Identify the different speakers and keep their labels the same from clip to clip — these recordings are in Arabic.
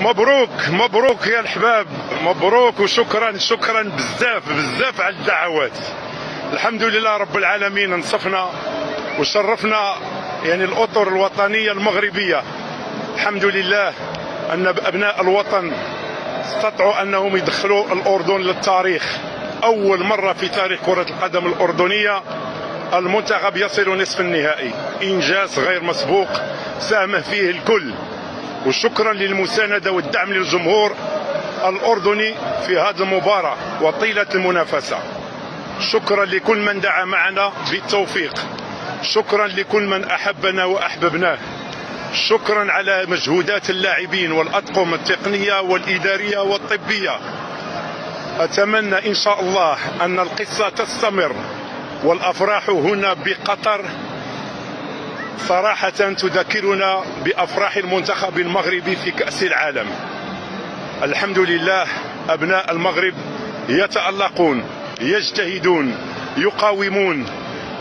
Speaker 1: مبروك مبروك يا الحباب، مبروك وشكرا شكرا بزاف بزاف على الدعوات. الحمد لله رب العالمين، انصفنا وشرفنا يعني الاطر الوطنيه المغربيه. الحمد لله ان ابناء الوطن استطاعوا انهم يدخلوا الاردن للتاريخ. اول مره في تاريخ كره القدم الاردنيه المنتخب يصل نصف النهائي، انجاز غير مسبوق ساهم فيه الكل. وشكرا للمساندة والدعم للجمهور الأردني في هذه المباراة وطيلة المنافسة. شكرا لكل من دعا معنا بالتوفيق، شكرا لكل من أحبنا وأحببناه، شكرا على مجهودات اللاعبين والأطقم التقنية والإدارية والطبية. أتمنى إن شاء الله أن القصة تستمر، والأفراح هنا بقطر صراحة تذكرنا بأفراح المنتخب المغربي في كأس العالم. الحمد لله أبناء المغرب يتألقون، يجتهدون، يقاومون،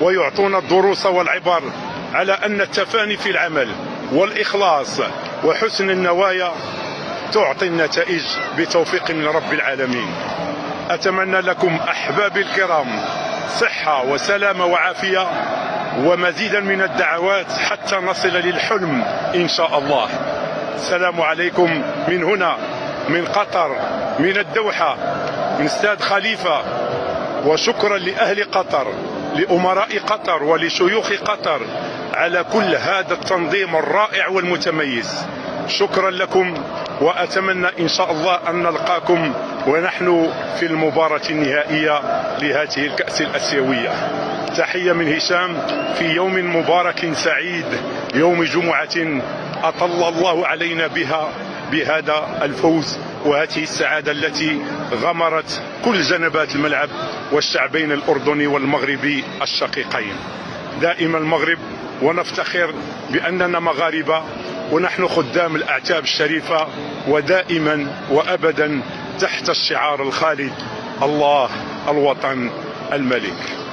Speaker 1: ويعطون الدروس والعبر على أن التفاني في العمل والإخلاص وحسن النوايا تعطي النتائج بتوفيق من رب العالمين. أتمنى لكم أحبابي الكرام صحة وسلامة وعافية ومزيدا من الدعوات حتى نصل للحلم إن شاء الله. السلام عليكم من هنا، من قطر، من الدوحة، من استاد خليفة. وشكرا لأهل قطر، لأمراء قطر ولشيوخ قطر على كل هذا التنظيم الرائع والمتميز. شكرا لكم، وأتمنى إن شاء الله أن نلقاكم ونحن في المباراة النهائية لهذه الكأس الآسيوية. تحية من هشام في يوم مبارك سعيد، يوم جمعة أطل الله علينا بها بهذا الفوز وهذه السعادة التي غمرت كل جنبات الملعب والشعبين الأردني والمغربي الشقيقين. دائما المغرب، ونفتخر بأننا مغاربة ونحن خدام الأعتاب الشريفة، ودائما وأبدا تحت الشعار الخالد: الله الوطن الملك.